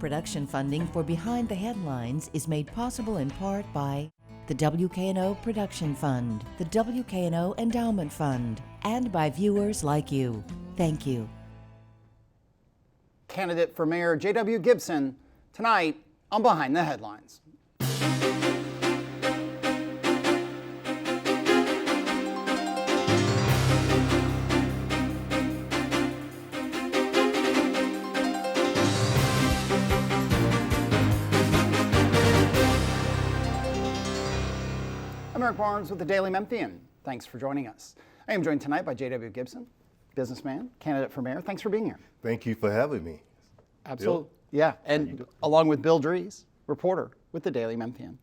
Production funding for Behind the Headlines is made possible in part by the WKNO Production Fund, the WKNO Endowment Fund, and by viewers like you. Thank you. Candidate for Mayor J.W. Gibson tonight on Behind the Headlines. I'm Eric Barnes with the Daily Memphian. Thanks for joining us. I am joined tonight by J.W. Gibson, businessman, candidate for mayor. Thanks for being here. Thank you for having me. Absolutely. Yeah, and along with Bill Dries, reporter with the Daily Memphian.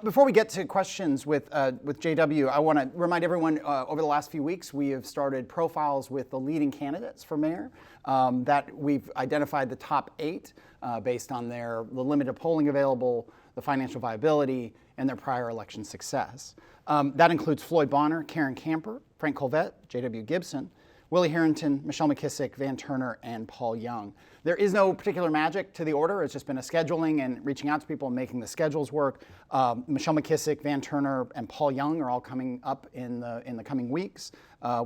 Before we get to questions with JW, I want to remind everyone over the last few weeks we have started profiles with the leading candidates for mayor. That we've identified the top 8 based on the limited polling available, the financial viability, and their prior election success. That includes Floyd Bonner, Karen Camper, Frank Colvett, J.W. Gibson, Willie Harrington, Michelle McKissick, Van Turner, and Paul Young. There is no particular magic to the order. It's just been a scheduling and reaching out to people and making the schedules work. Michelle McKissick, Van Turner, and Paul Young are all coming up in the coming weeks.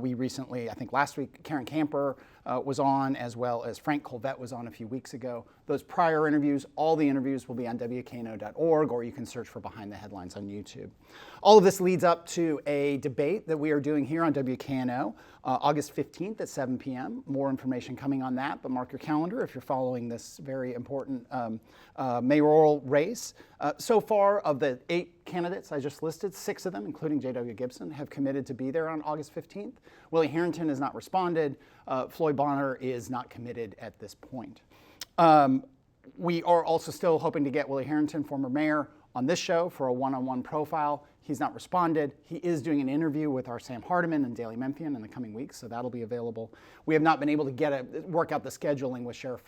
We recently, I think last week, Karen Camper was on, as well as Frank Colvett was on a few weeks ago. Those prior interviews, all the interviews will be on WKNO.org, or you can search for Behind the Headlines on YouTube. All of this leads up to a debate that we are doing here on WKNO, August 15th at 7 p.m. More information coming on that, but mark your calendar if you're following this very important mayoral race. So far, of the 8 candidates I just listed, 6 of them, including J.W. Gibson, have committed to be there on August 15th. Willie Harrington has not responded. Floyd Bonner is not committed at this point. We are also still hoping to get Willie Harrington, former mayor, on this show for a one-on-one profile. He's not responded. He is doing an interview with our Sam Hardiman and Daily Memphian in the coming weeks, so that'll be available. We have not been able to work out the scheduling with Sheriff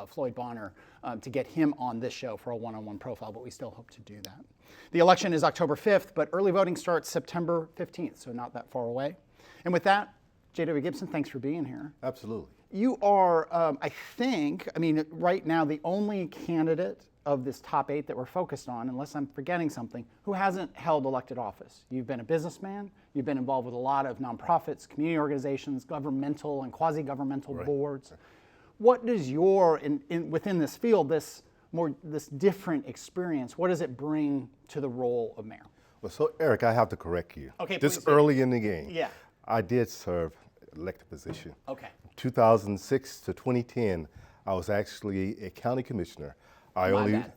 Floyd Bonner to get him on this show for a one-on-one profile, but we still hope to do that. The election is October 5th, but early voting starts September 15th, so not that far away. And with that, J.W. Gibson, thanks for being here. Absolutely. You are, right now, the only candidate of this top 8 that we're focused on, unless I'm forgetting something, who hasn't held elected office. You've been a businessman. You've been involved with a lot of nonprofits, community organizations, governmental and quasi-governmental boards. What does within this field, this different experience, what does it bring to the role of mayor? Well, so Eric, I have to correct you. Okay, this please early in the game. Yeah. I did serve elected position. Okay. 2006 to 2010, I was actually a county commissioner. I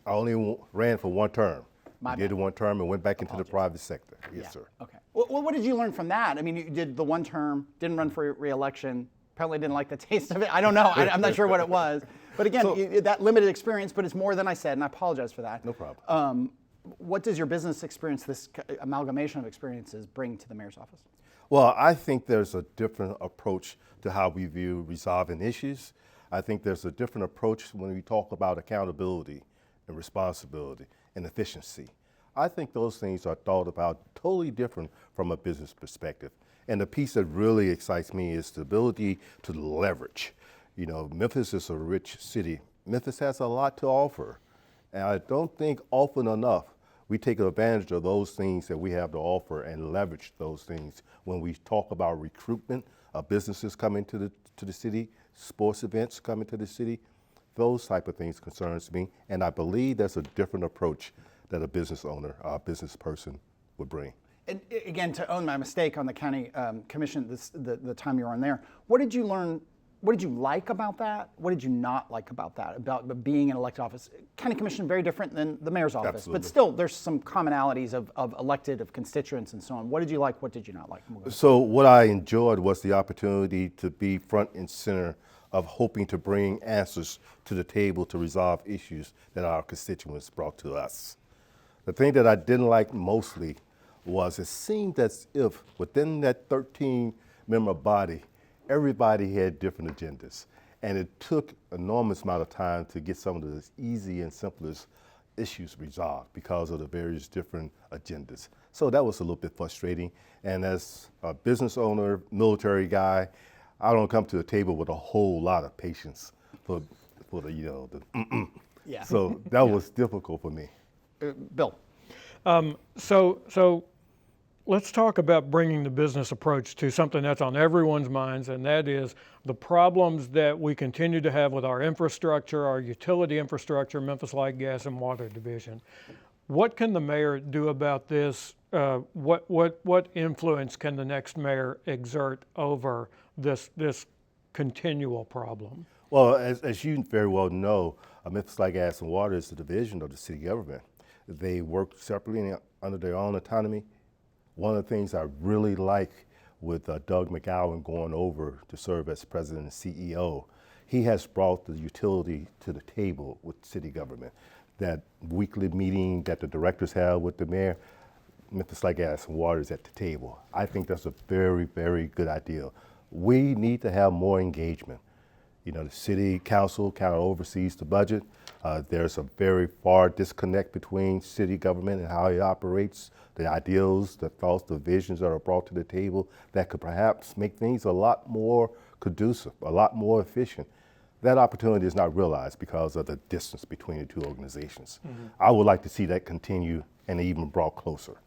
only ran for one term. I did one term and went back into the private sector. Yes, sir. Okay. Well, what did you learn from that? I mean, you did the one term, didn't run for re-election, apparently didn't like the taste of it. I don't know. I'm not sure what it was. But again, that limited experience, but it's more than I said, and I apologize for that. No problem. What does your business experience, this amalgamation of experiences, bring to the mayor's office? Well, I think there's a different approach to how we view resolving issues. I think there's a different approach when we talk about accountability and responsibility and efficiency. I think those things are thought about totally different from a business perspective. And the piece that really excites me is the ability to leverage. You know, Memphis is a rich city. Memphis has a lot to offer. And I don't think often enough we take advantage of those things that we have to offer and leverage those things when we talk about recruitment of businesses coming to the city, sports events coming to the city. Those type of things concerns me, and I believe that's a different approach that a business owner, a business person would bring. And again, to own my mistake on the county commission, the time you were on there, what did you learn? What did you like about that? What did you not like about that, about being in elected office? County commission, very different than the mayor's office, Absolutely. But still there's some commonalities of elected, of constituents and so on. What did you like? What did you not like? So what I enjoyed was the opportunity to be front and center of hoping to bring answers to the table to resolve issues that our constituents brought to us. The thing that I didn't like mostly was it seemed as if within that 13-member body, everybody had different agendas. And it took an enormous amount of time to get some of the easy and simplest issues resolved because of the various different agendas. So that was a little bit frustrating. And as a business owner, military guy, I don't come to the table with a whole lot of patience for the Yeah. So that was difficult for me. Bill. So let's talk about bringing the business approach to something that's on everyone's minds, and that is the problems that we continue to have with our infrastructure, our utility infrastructure, Memphis Light, Gas, and Water Division. What can the mayor do about this? What influence can the next mayor exert over this continual problem? Well, as you very well know, Memphis Light, Gas, and Water is a division of the city government. They work separately and under their own autonomy. One of the things I really like with Doug McGowan going over to serve as president and CEO, he has brought the utility to the table with city government. That weekly meeting that the directors have with the mayor, Memphis Light, Gas, and Water is at the table. I think that's a very, very good idea. We need to have more engagement. You know, the city council kind of oversees the budget. There's a very far disconnect between city government and how it operates, the ideals, the thoughts, the visions that are brought to the table that could perhaps make things a lot more conducive, a lot more efficient. That opportunity is not realized because of the distance between the two organizations. Mm-hmm. I would like to see that continue and even brought closer.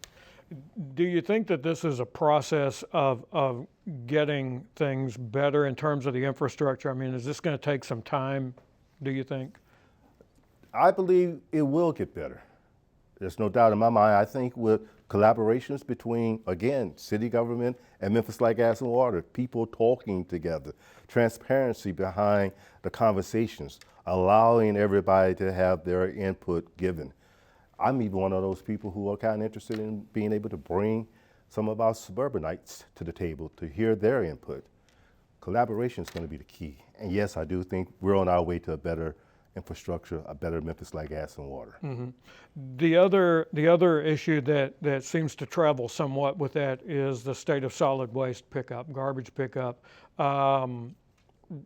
Do you think that this is a process of getting things better in terms of the infrastructure? I mean, is this going to take some time, do you think? I believe it will get better. There's no doubt in my mind. I think with collaborations between, again, city government and Memphis Light, Gas, and Water, people talking together, transparency behind the conversations, allowing everybody to have their input given. I'm even one of those people who are kind of interested in being able to bring some of our suburbanites to the table to hear their input. Collaboration is going to be the key. And yes, I do think we're on our way to a better infrastructure, a better Memphis Light, Gas, and Water. Mm-hmm. The other issue that seems to travel somewhat with that is the state of solid waste pickup, garbage pickup.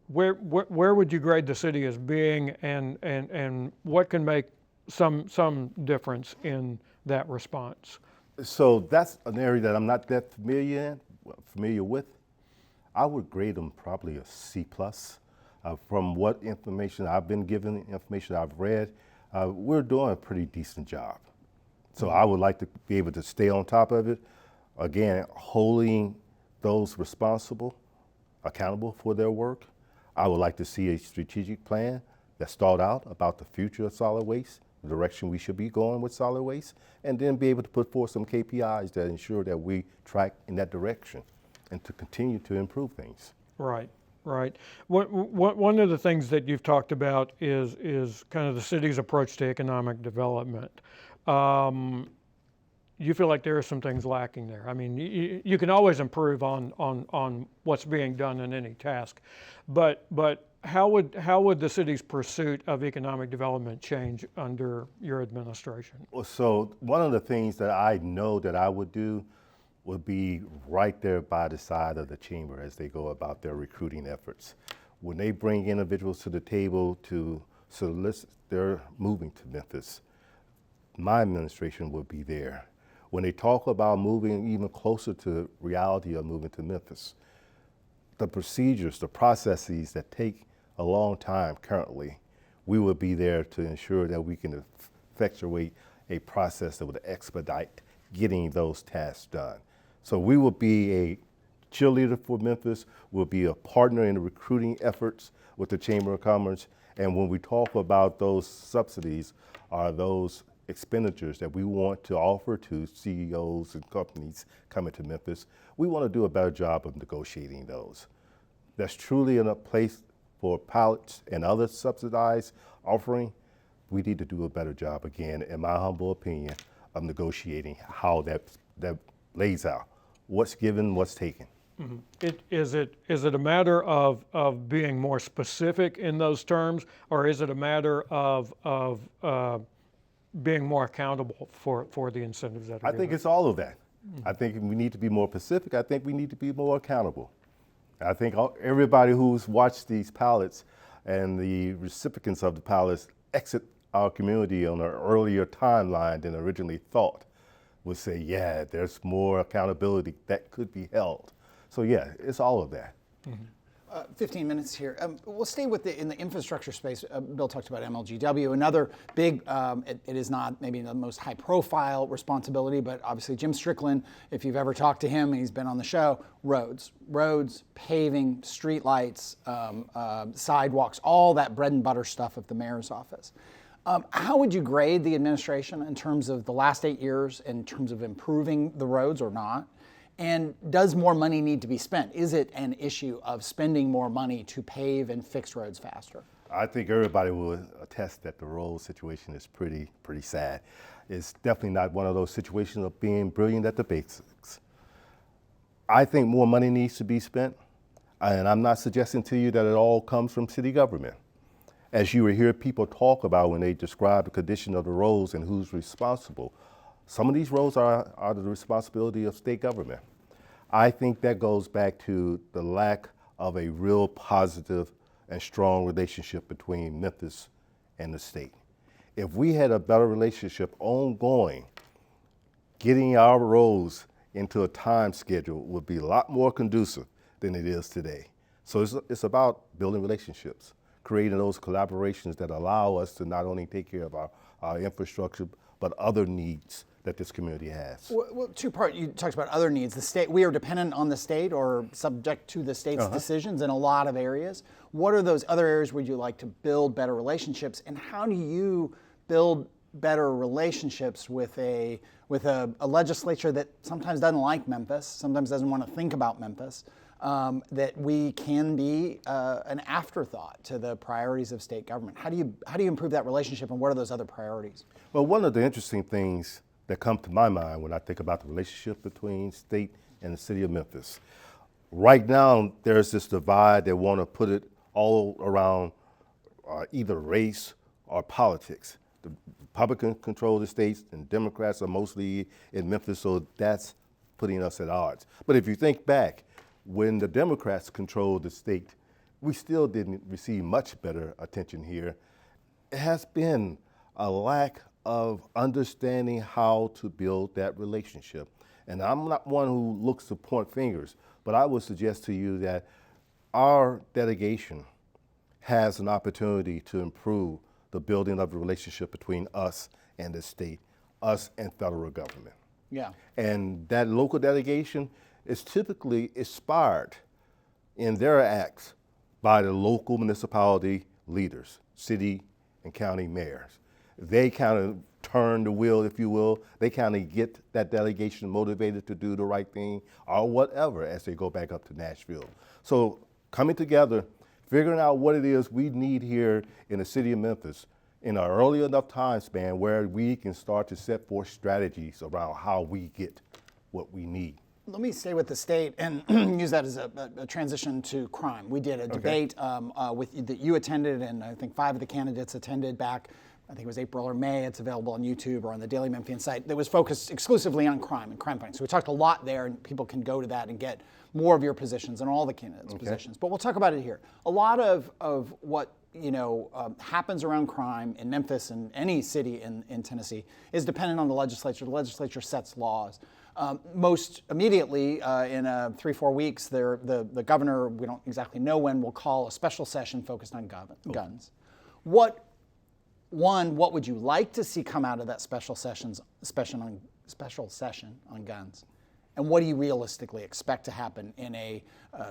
Where would you grade the city as being, and what can make some difference in that response? So that's an area that I'm not that familiar with. I would grade them probably a C+. From what information I've been given, information I've read, we're doing a pretty decent job. So I would like to be able to stay on top of it. Again, holding those responsible accountable for their work. I would like to see a strategic plan that's thought out about the future of solid waste, the direction we should be going with solid waste, and then be able to put forth some KPIs that ensure that we track in that direction and to continue to improve things. Right. Right. One of the things that you've talked about is kind of the city's approach to economic development. You feel like there are some things lacking there. I mean, you can always improve on what's being done in any task, but how would the city's pursuit of economic development change under your administration? Well, so one of the things that I know that I would do would be right there by the side of the chamber as they go about their recruiting efforts. When they bring individuals to the table to solicit their moving to Memphis, my administration would be there. When they talk about moving even closer to reality of moving to Memphis, the procedures, the processes that take a long time currently, we would be there to ensure that we can effectuate a process that would expedite getting those tasks done. So we will be a cheerleader for Memphis, we'll be a partner in the recruiting efforts with the Chamber of Commerce, and when we talk about those subsidies, are those expenditures that we want to offer to CEOs and companies coming to Memphis, we want to do a better job of negotiating those. That's truly in a place for pilots and other subsidized offering. We need to do a better job, again, in my humble opinion, of negotiating how that lays out. What's given, what's taken. Mm-hmm. Is it a matter of being more specific in those terms, or is it a matter of being more accountable for the incentives that are given? I think it's all of that. Mm-hmm. I think we need to be more specific. I think we need to be more accountable. I think everybody who's watched these pilots and the recipients of the pilots exit our community on an earlier timeline than originally thought would say, yeah, there's more accountability that could be held. So yeah, it's all of that. Mm-hmm. 15 minutes here. We'll stay in the infrastructure space. Bill talked about MLGW. Another big, it is not maybe the most high profile responsibility, but obviously Jim Strickland, if you've ever talked to him, he's been on the show, roads, paving, streetlights, sidewalks, all that bread and butter stuff of the mayor's office. How would you grade the administration in terms of the last 8 years, in terms of improving the roads or not? And does more money need to be spent? Is it an issue of spending more money to pave and fix roads faster? I think everybody will attest that the road situation is pretty sad. It's definitely not one of those situations of being brilliant at the basics. I think more money needs to be spent, and I'm not suggesting to you that it all comes from city government. As you will hear people talk about when they describe the condition of the roads and who's responsible, some of these roads are the responsibility of state government. I think that goes back to the lack of a real positive and strong relationship between Memphis and the state. If we had a better relationship ongoing, getting our roads into a time schedule would be a lot more conducive than it is today. So it's about building relationships, creating those collaborations that allow us to not only take care of our infrastructure, but other needs that this community has. Well, two-part, you talked about other needs. The state, we are dependent on the state or subject to the state's decisions in a lot of areas. What are those other areas where you like to build better relationships, and how do you build better relationships with a legislature that sometimes doesn't like Memphis, sometimes doesn't want to think about Memphis, that we can be an afterthought to the priorities of state government? How do you improve that relationship, and what are those other priorities? Well, one of the interesting things that come to my mind when I think about the relationship between state and the city of Memphis. Right now, there's this divide that want to put it all around either race or politics. The Republicans control the states and Democrats are mostly in Memphis, so that's putting us at odds. But if you think back, when the Democrats controlled the state, we still didn't receive much better attention here. It has been a lack of understanding how to build that relationship. And I'm not one who looks to point fingers, but I would suggest to you that our delegation has an opportunity to improve the building of the relationship between us and the state, us and federal government. Yeah. And that local delegation is typically inspired in their acts by the local municipality leaders, city and county mayors. They kind of turn the wheel, if you will. They kind of get that delegation motivated to do the right thing or whatever as they go back up to Nashville. So coming together, figuring out what it is we need here in the city of Memphis in an early enough time span where we can start to set forth strategies around how we get what we need. Let me stay with the state and use that as a transition to crime. We did a debate that you attended, and I think 5 of the candidates attended back, I think it was April or May. It's available on YouTube or on the Daily Memphian site, that was focused exclusively on crime and crime fighting. So we talked a lot there, and people can go to that and get more of your positions and all the candidates' positions. But we'll talk about it here. A lot of what happens around crime in Memphis and any city in Tennessee is dependent on the legislature. The legislature sets laws. Most immediately, in 3-4 weeks, the governor, we don't exactly know when, will call a special session focused on guns. What would you like to see come out of that special session on guns? And what do you realistically expect to happen in a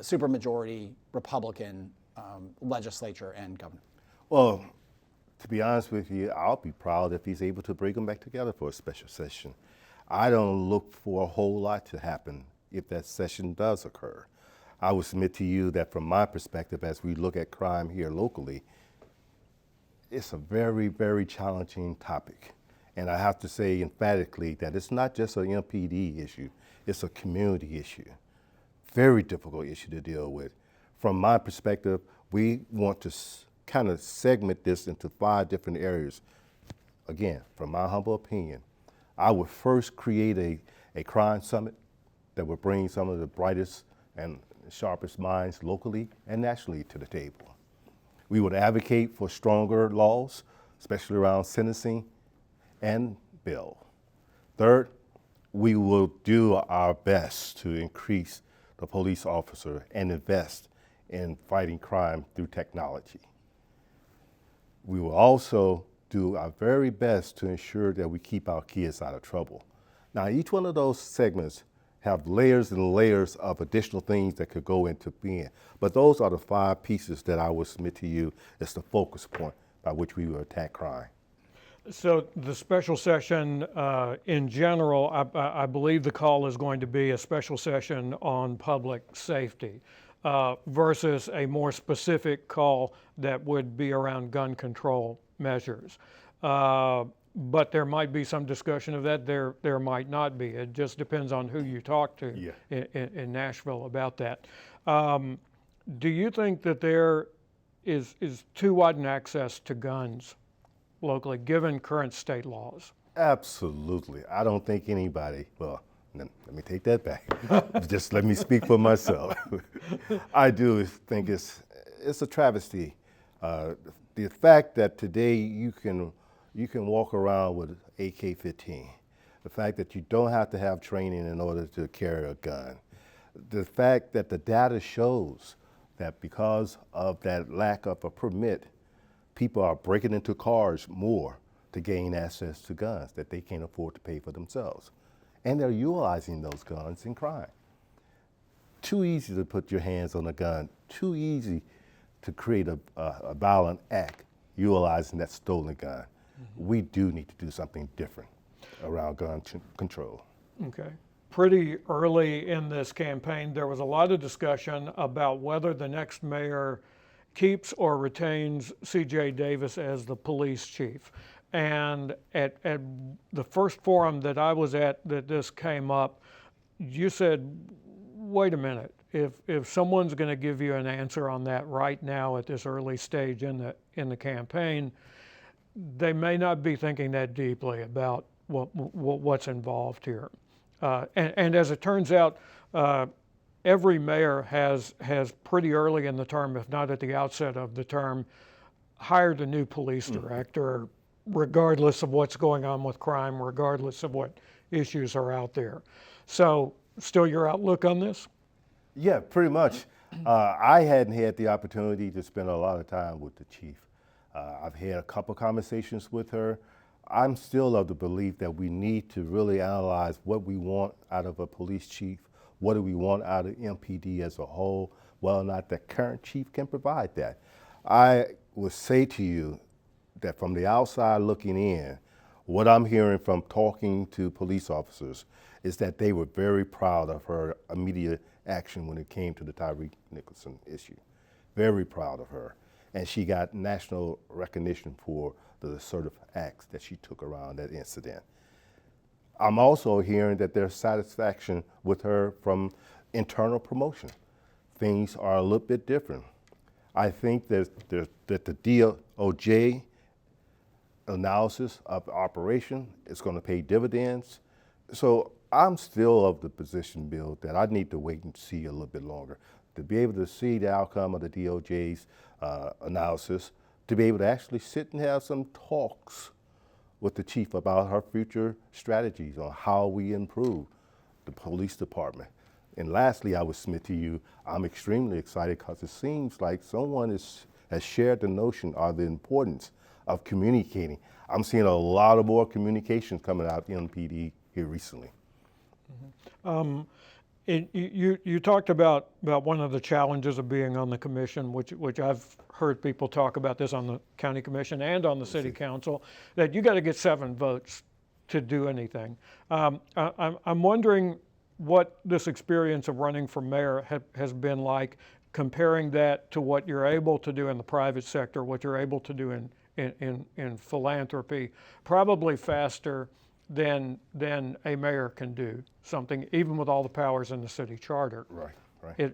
supermajority Republican legislature and governor? Well, to be honest with you, I'll be proud if he's able to bring them back together for a special session. I don't look for a whole lot to happen if that session does occur. I would submit to you that from my perspective, as we look at crime here locally, it's a very, very challenging topic. And I have to say emphatically that it's not just an MPD issue, it's a community issue. Very difficult issue to deal with. From my perspective, we want to kind of segment this into 5 different areas. Again, from my humble opinion, I would first create a crime summit that would bring some of the brightest and sharpest minds locally and nationally to the table. We would advocate for stronger laws, especially around sentencing and bail. Third, we will do our best to increase the police officer and invest in fighting crime through technology. We will also do our very best to ensure that we keep our kids out of trouble. Now, each one of those segments have layers and layers of additional things that could go into being, but those are the 5 pieces that I will submit to you as the focus point by which we will attack crime. So the special session in general, I believe the call is going to be a special session on public safety versus a more specific call that would be around gun control measures. But there might be some discussion of that. There might not be. It just depends on who you talk to in Nashville about that. Do you think that there is too wide an access to guns locally, given current state laws? Absolutely. I don't think anybody, well, let me take that back. Just let me speak for myself. I do think it's a travesty. The fact that today you can walk around with AK-15, the fact that you don't have to have training in order to carry a gun, the fact that the data shows that because of that lack of a permit, people are breaking into cars more to gain access to guns that they can't afford to pay for themselves. And they're utilizing those guns in crime. Too easy to put your hands on a gun, too easy to create a violent act utilizing that stolen gun. We do need to do something different around gun control. Okay. Pretty early in this campaign, there was a lot of discussion about whether the next mayor keeps or retains C.J. Davis as the police chief. And at the first forum that I was at that this came up, you said, wait a minute, if someone's going to give you an answer on that right now at this early stage in the campaign, they may not be thinking that deeply about what's involved here. And as it turns out, every mayor has pretty early in the term, if not at the outset of the term, hired a new police director, regardless of what's going on with crime, regardless of what issues are out there. So, still your outlook on this? Yeah, pretty much. I hadn't had the opportunity to spend a lot of time with the chief. I've had a couple conversations with her. I'm still of the belief that we need to really analyze what we want out of a police chief, what do we want out of MPD as a whole, whether or not the current chief can provide that. I would say to you that from the outside looking in, what I'm hearing from talking to police officers is that they were very proud of her immediate action when it came to the Tyre Nicholson issue. Very proud of her. And she got national recognition for the assertive acts that she took around that incident. I'm also hearing that there's satisfaction with her from internal promotion. Things are a little bit different. I think that the DOJ analysis of the operation is going to pay dividends. So I'm still of the position, Bill, that I need to wait and see a little bit longer to be able to see the outcome of the DOJ's analysis, to be able to actually sit and have some talks with the chief about her future strategies on how we improve the police department. And lastly, I would submit to you, I'm extremely excited because it seems like someone has shared the notion of the importance of communicating. I'm seeing a lot of more communications coming out of MPD here recently. You talked about one of the challenges of being on the commission, which I've heard people talk about this on the county commission and on the city council, that you got to get 7 votes to do anything. I'm wondering what this experience of running for mayor has been like, comparing that to what you're able to do in the private sector, what you're able to do in philanthropy, probably faster than a mayor can do something, even with all the powers in the city charter. Right.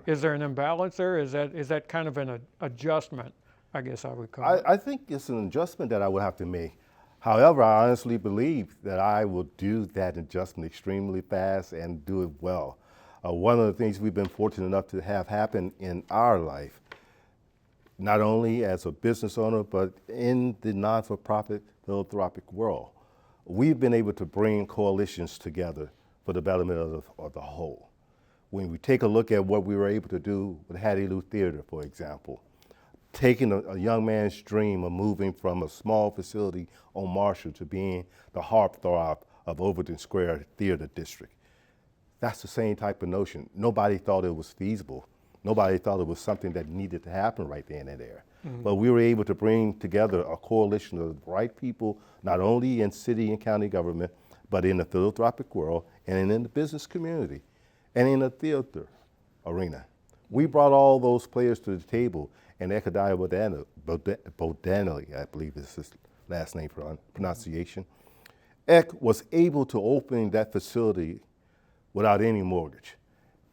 Is there an imbalance there? Is that kind of an adjustment, I guess I would call it? I think it's an adjustment that I would have to make. However, I honestly believe that I will do that adjustment extremely fast and do it well. One of the things we've been fortunate enough to have happen in our life, not only as a business owner, but in the non-for-profit philanthropic world, we've been able to bring coalitions together for the betterment of the whole. when we take a look at what we were able to do with Hattie Lou Theater, for example, taking a young man's dream of moving from a small facility on Marshall to being the heartthrob of Overton Square Theater District. That's the same type of notion. Nobody thought it was feasible. Nobody thought it was something that needed to happen right then and there. But we were able to bring together a coalition of the right people, not only in city and county government, but in the philanthropic world and in the business community and in the theater arena. We brought all those players to the table, and Ekadiah Bodanelli, I believe is his last name pronunciation, Ek was able to open that facility without any mortgage.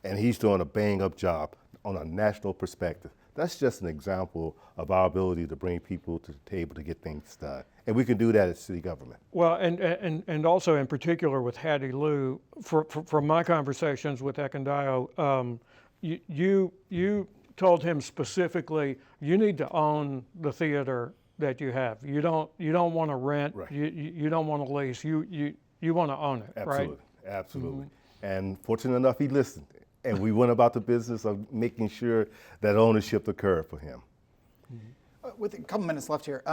And he's doing a bang-up job on a national perspective. That's just an example of our ability to bring people to the table to get things done. And we can do that as city government. Well, and also in particular with Hattie Lou, from my conversations with Ekadiah, you told him specifically, you need to own the theater that you have. You don't want to rent. Right. You don't want to lease. You want to own it. Absolutely, right? absolutely. And fortunate enough, he listened. And we went about the business of making sure that ownership occurred for him. With a couple minutes left here,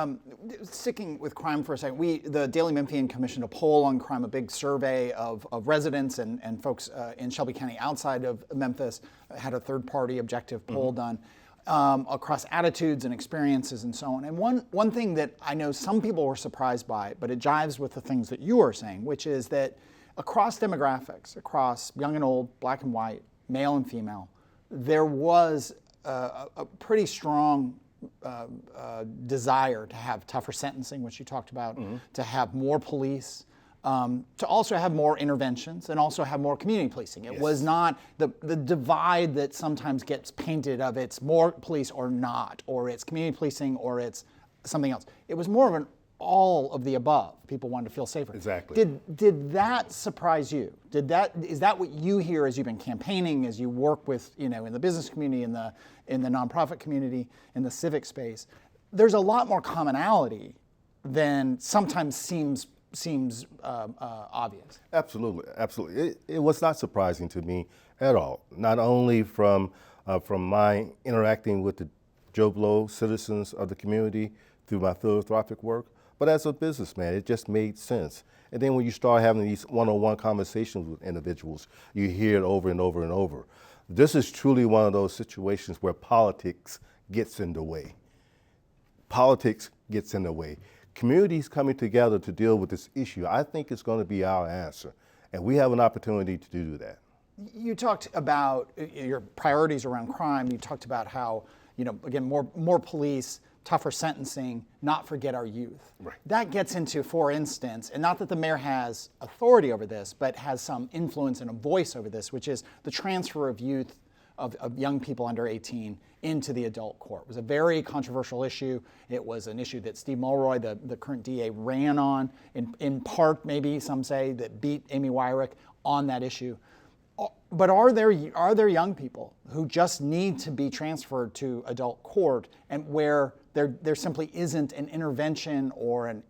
sticking with crime for a second, the Daily Memphian commissioned a poll on crime, a big survey of residents and folks in Shelby County outside of Memphis, had a third-party objective poll done across attitudes and experiences and so on. And one thing that I know some people were surprised by, but it jives with the things that you are saying, which is that across demographics, across young and old, black and white, male and female, there was a pretty strong desire to have tougher sentencing, which you talked about, to have more police, to also have more interventions and also have more community policing. It was not the divide that sometimes gets painted of it's more police or not, or it's community policing or it's something else. It was more of an all of the above. People wanted to feel safer. Exactly. Did that surprise you? Is that what you hear as you've been campaigning, as you work with, in the business community, in the nonprofit community, in the civic space? There's a lot more commonality than sometimes seems obvious. Absolutely, absolutely. It was not surprising to me at all. Not only from my interacting with the Joe Blow citizens of the community through my philanthropic work, but as a businessman, it just made sense. And then when you start having these one-on-one conversations with individuals, you hear it over and over and over. This is truly one of those situations where politics gets in the way. Politics gets in the way. Communities coming together to deal with this issue, I think is going to be our answer. And we have an opportunity to do that. You talked about your priorities around crime. You talked about how, again, more police, tougher sentencing, not forget our youth. Right. That gets into, for instance, and not that the mayor has authority over this, but has some influence and a voice over this, which is the transfer of youth, of young people under 18 into the adult court. It was a very controversial issue. It was an issue that Steve Mulroy, the current DA, ran on, in part, maybe some say, that beat Amy Wyrick on that issue. But are there young people who just need to be transferred to adult court, and where there simply isn't an intervention or an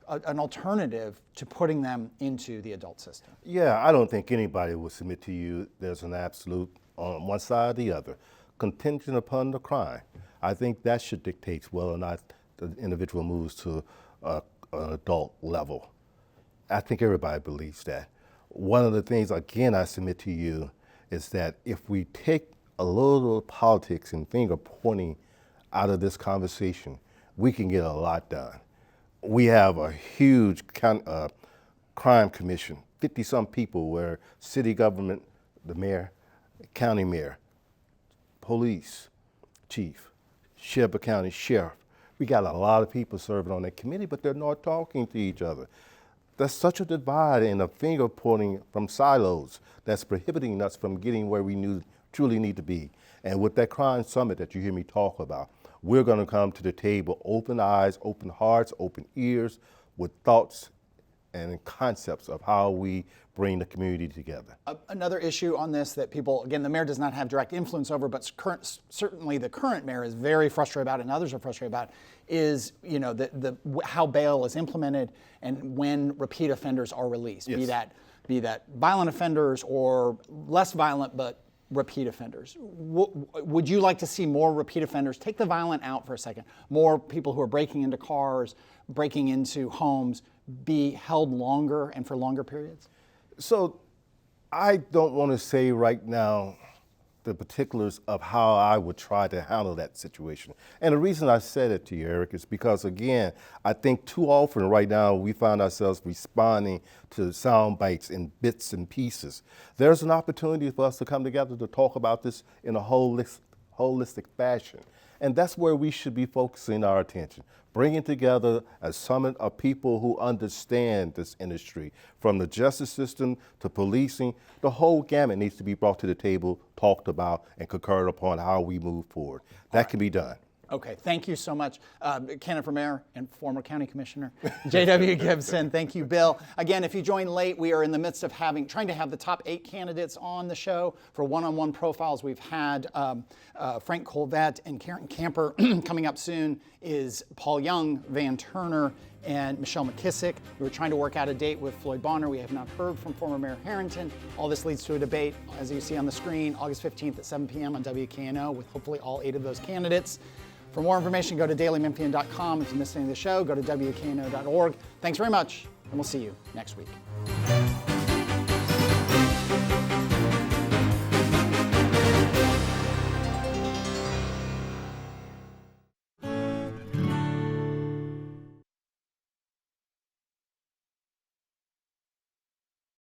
alternative to putting them into the adult system? Yeah, I don't think anybody will submit to you there's an absolute on one side or the other, contingent upon the crime. I think that should dictate whether or not the individual moves to an adult level. I think everybody believes that. One of the things, again, I submit to you is that if we take a little politics and finger pointing out of this conversation, we can get a lot done. We have a huge crime commission, 50-some people, where city government, the mayor, county mayor, police chief, Shelby County sheriff. We got a lot of people serving on that committee, but they're not talking to each other. There's such a divide and a finger pointing from silos that's prohibiting us from getting where we truly need to be. And with that crime summit that you hear me talk about, we're going to come to the table open eyes, open hearts, open ears, with thoughts and concepts of how we bring the community together. Another issue on this that people, again, the mayor does not have direct influence over, but certainly the current mayor is very frustrated about, and others are frustrated about, is how bail is implemented and when repeat offenders are released. Yes. Be that be that violent offenders or less violent but repeat offenders. Would you like to see more repeat offenders? Take the violent out for a second. More people who are breaking into cars, breaking into homes, be held longer and for longer periods? So I don't want to say right now the particulars of how I would try to handle that situation. And the reason I said it to you, Eric, is because, again, I think too often right now we find ourselves responding to sound bites in bits and pieces. There's an opportunity for us to come together to talk about this in a holistic fashion. And that's where we should be focusing our attention, bringing together a summit of people who understand this industry, from the justice system to policing. The whole gamut needs to be brought to the table, talked about, and concurred upon how we move forward. That can be done. Okay, thank you so much. Candidate for Mayor and former County Commissioner, J.W. Gibson. Thank you, Bill. Again, if you joined late, we are in the midst of trying to have the top 8 candidates on the show for one-on-one profiles. We've had Frank Colvett and Karen Camper. Coming up soon is Paul Young, Van Turner, and Michelle McKissick. We were trying to work out a date with Floyd Bonner. We have not heard from former Mayor Harrington. All this leads to a debate, as you see on the screen, August 15th at 7 p.m. on WKNO with hopefully all 8 of those candidates. For more information, go to dailymemphian.com. If you missed any of the show, go to WKNO.org. Thanks very much, and we'll see you next week.